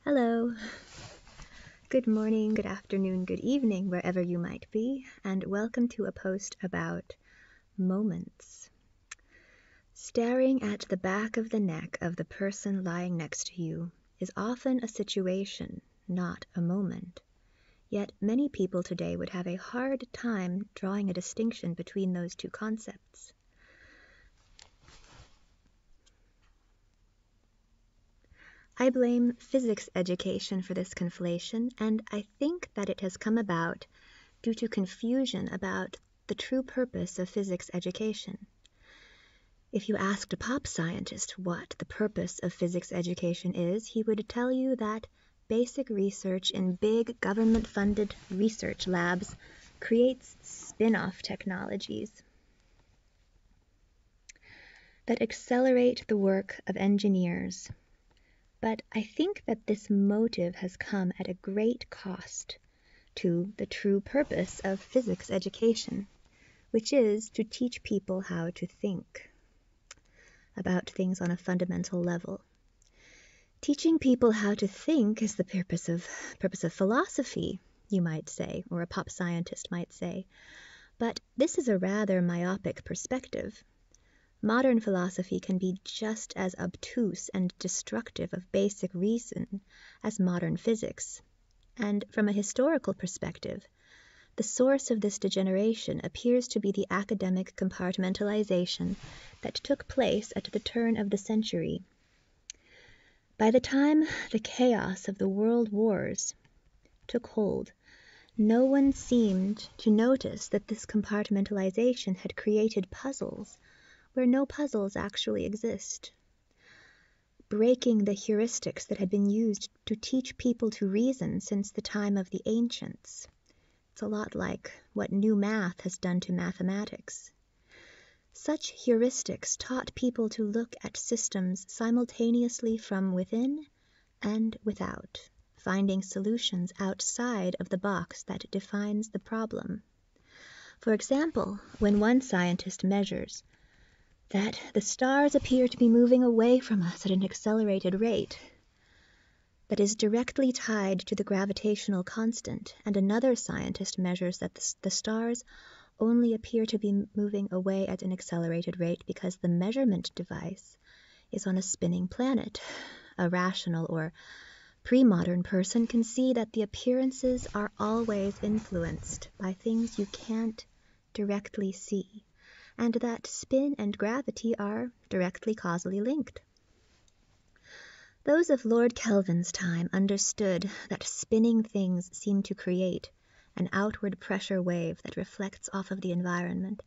Hello. Good morning, good afternoon, good evening, wherever you might be, and welcome to a post about moments. Staring at the back of the neck of the person lying next to you is often a situation, not a moment. Yet many people today would have a hard time drawing a distinction between those two concepts. I blame physics education for this conflation, and I think that it has come about due to confusion about the true purpose of physics education. If you asked a pop scientist what the purpose of physics education is, he would tell you that basic research in big government-funded research labs creates spin-off technologies that accelerate the work of engineers. But I think that this motive has come at a great cost to the true purpose of physics education, which is to teach people how to think about things on a fundamental level. Teaching people how to think is the purpose of philosophy, you might say, or a pop scientist might say. But this is a rather myopic perspective. Modern philosophy can be just as obtuse and destructive of basic reason as modern physics. And from a historical perspective, the source of this degeneration appears to be the academic compartmentalization that took place at the turn of the century. By the time the chaos of the world wars took hold, no one seemed to notice that this compartmentalization had created puzzles where no puzzles actually exist, breaking the heuristics that had been used to teach people to reason since the time of the ancients. It's a lot like what new math has done to mathematics. Such heuristics taught people to look at systems simultaneously from within and without, finding solutions outside of the box that defines the problem. For example, when one scientist measures that the stars appear to be moving away from us at an accelerated rate that is directly tied to the gravitational constant, and another scientist measures that the stars only appear to be moving away at an accelerated rate because the measurement device is on a spinning planet. A rational or pre-modern person can see that the appearances are always influenced by things you can't directly see, and that spin and gravity are directly causally linked. Those of Lord Kelvin's time understood that spinning things seem to create an outward pressure wave that reflects off of the environment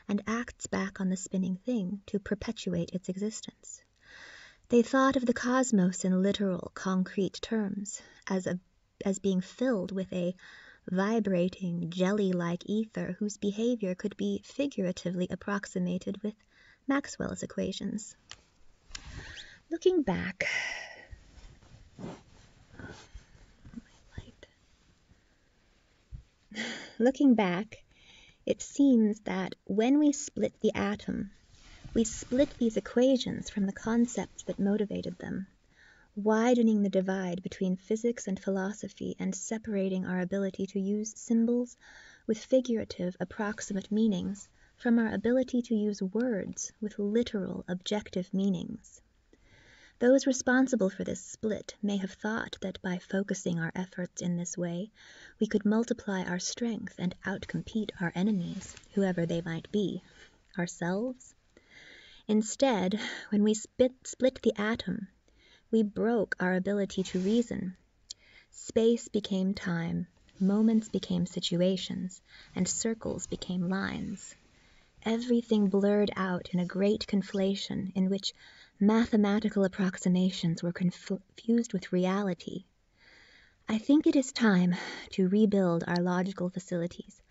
and acts back on the spinning thing to perpetuate its existence. They thought of the cosmos in literal, concrete terms, as being filled with a vibrating, jelly-like ether whose behavior could be figuratively approximated with Maxwell's equations. Looking back, it seems that when we split the atom, we split these equations from the concepts that motivated them, widening the divide between physics and philosophy and separating our ability to use symbols with figurative, approximate meanings from our ability to use words with literal, objective meanings. Those responsible for this split may have thought that by focusing our efforts in this way, we could multiply our strength and outcompete our enemies, whoever they might be, ourselves. Instead, when we split the atom, we broke our ability to reason. Space became time, moments became situations, and circles became lines. Everything blurred out in a great conflation in which mathematical approximations were confused with reality. I think it is time to rebuild our logical facilities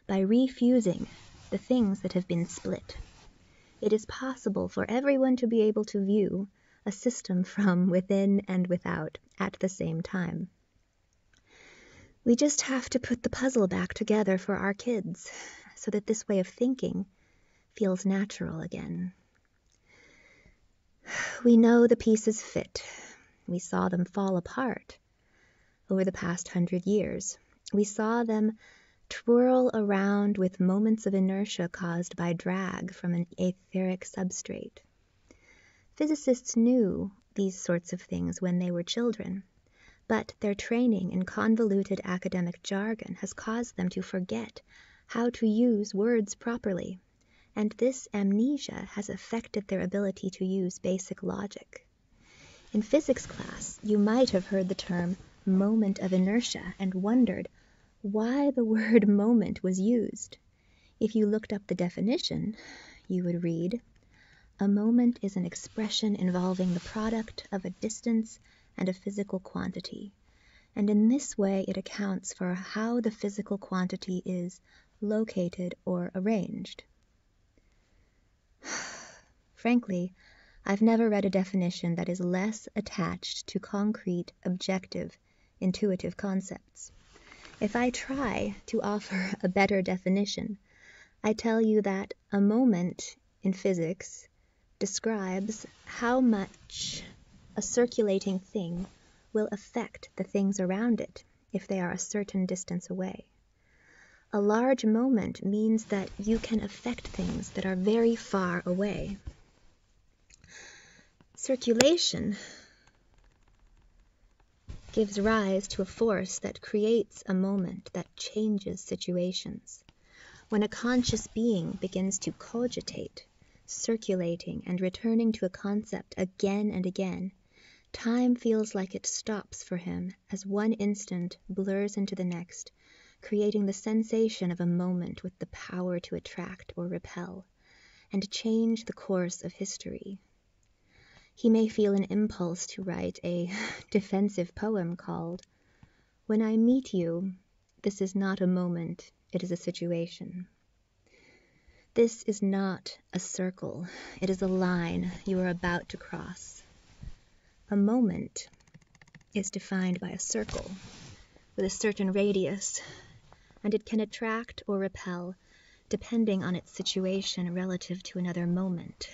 by refusing the things that have been split. It is possible for everyone to be able to view a system from within and without at the same time. We just have to put the puzzle back together for our kids so that this way of thinking feels natural again. We know the pieces fit. We saw them fall apart over the past 100 years. We saw them twirl around with moments of inertia caused by drag from an etheric substrate. Physicists knew these sorts of things when they were children, but their training in convoluted academic jargon has caused them to forget how to use words properly, and this amnesia has affected their ability to use basic logic. In physics class, you might have heard the term moment of inertia and wondered why the word moment was used. If you looked up the definition, you would read, "A moment is an expression involving the product of a distance and a physical quantity, and in this way it accounts for how the physical quantity is located or arranged." Frankly, I've never read a definition that is less attached to concrete, objective, intuitive concepts. If I try to offer a better definition, I tell you that a moment in physics describes how much a circulating thing will affect the things around it if they are a certain distance away. A large moment means that you can affect things that are very far away. Circulation gives rise to a force that creates a moment that changes situations. When a conscious being begins to cogitate, circulating and returning to a concept again and again, time feels like it stops for him as one instant blurs into the next, creating the sensation of a moment with the power to attract or repel, and change the course of history. He may feel an impulse to write a defensive poem called, "When I Meet You, This Is Not a Moment, It is a Situation." This is not a circle, it is a line you are about to cross. A moment is defined by a circle with a certain radius, and it can attract or repel depending on its situation relative to another moment.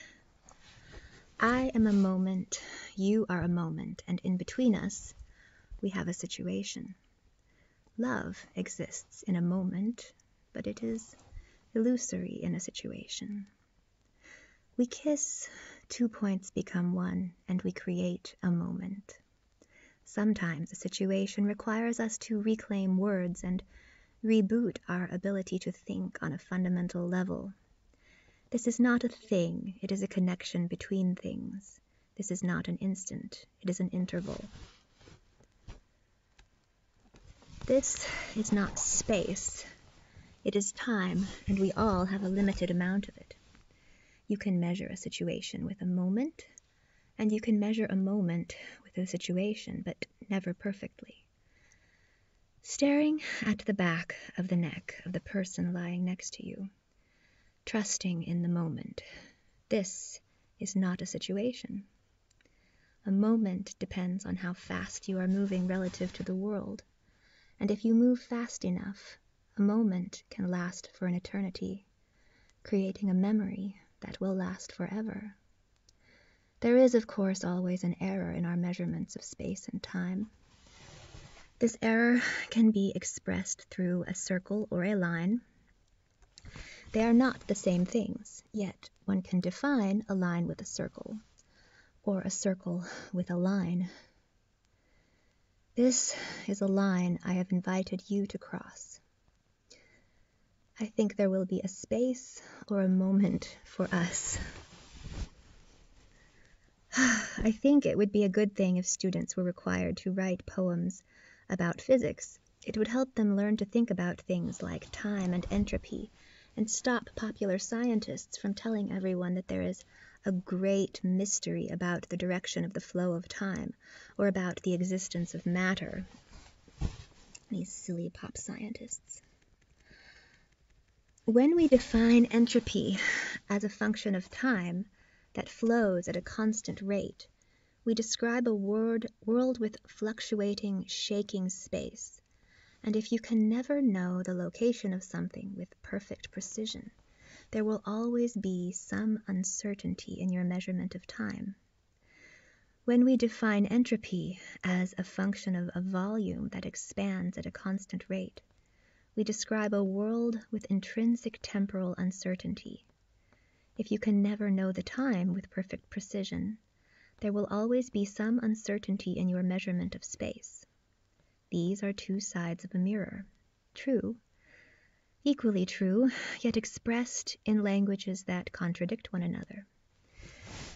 I am a moment, you are a moment, and in between us, we have a situation. Love exists in a moment, but it is illusory in a situation. We kiss, 2 points become one, and we create a moment. Sometimes a situation requires us to reclaim words and reboot our ability to think on a fundamental level. This is not a thing, it is a connection between things. This is not an instant, it is an interval. This is not space, it is time, and we all have a limited amount of it. You can measure a situation with a moment, and you can measure a moment with a situation, but never perfectly. Staring at the back of the neck of the person lying next to you, trusting in the moment. This is not a situation. A moment depends on how fast you are moving relative to the world, and if you move fast enough, a moment can last for an eternity, creating a memory that will last forever. There is, of course, always an error in our measurements of space and time. This error can be expressed through a circle or a line. They are not the same things, yet one can define a line with a circle, or a circle with a line. This is a line I have invited you to cross. I think there will be a space or a moment for us. I think it would be a good thing if students were required to write poems about physics. It would help them learn to think about things like time and entropy, and stop popular scientists from telling everyone that there is a great mystery about the direction of the flow of time, or about the existence of matter. These silly pop scientists. When we define entropy as a function of time that flows at a constant rate, we describe a world with fluctuating, shaking space. And if you can never know the location of something with perfect precision, there will always be some uncertainty in your measurement of time. When we define entropy as a function of a volume that expands at a constant rate, we describe a world with intrinsic temporal uncertainty. If you can never know the time with perfect precision, there will always be some uncertainty in your measurement of space. These are two sides of a mirror, true, equally true, yet expressed in languages that contradict one another.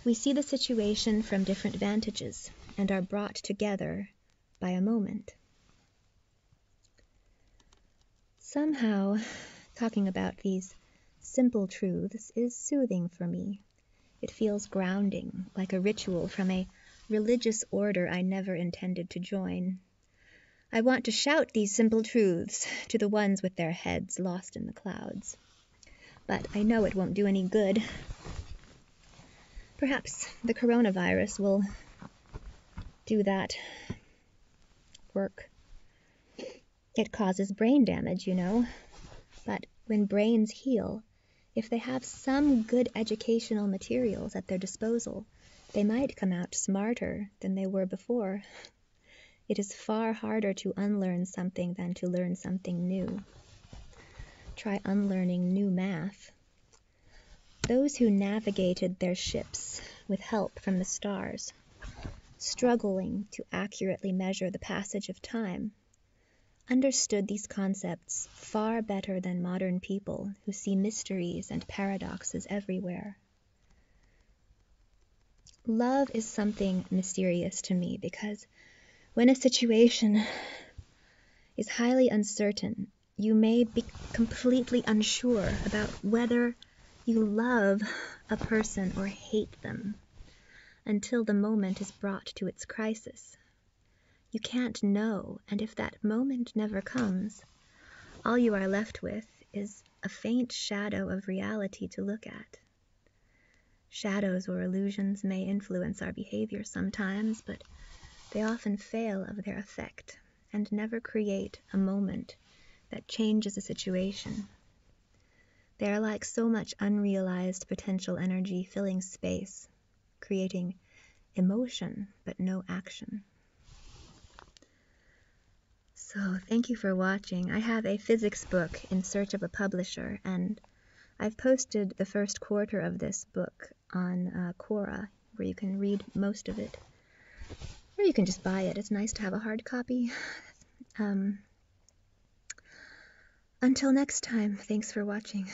We see the situation from different vantages and are brought together by a moment. Somehow, talking about these simple truths is soothing for me. It feels grounding, like a ritual from a religious order I never intended to join. I want to shout these simple truths to the ones with their heads lost in the clouds. But I know it won't do any good. Perhaps the coronavirus will do that work. It causes brain damage, you know. But when brains heal, if they have some good educational materials at their disposal, they might come out smarter than they were before. It is far harder to unlearn something than to learn something new. Try unlearning new math. Those who navigated their ships with help from the stars, struggling to accurately measure the passage of time, understood these concepts far better than modern people who see mysteries and paradoxes everywhere. Love is something mysterious to me because when a situation is highly uncertain, you may be completely unsure about whether you love a person or hate them until the moment is brought to its crisis. You can't know, and if that moment never comes, all you are left with is a faint shadow of reality to look at. Shadows or illusions may influence our behavior sometimes, but they often fail of their effect and never create a moment that changes a situation. They are like so much unrealized potential energy filling space, creating emotion but no action. So thank you for watching. I have a physics book in search of a publisher, and I've posted the first quarter of this book on Quora, where you can read most of it. Or you can just buy it. It's nice to have a hard copy. Until next time, thanks for watching.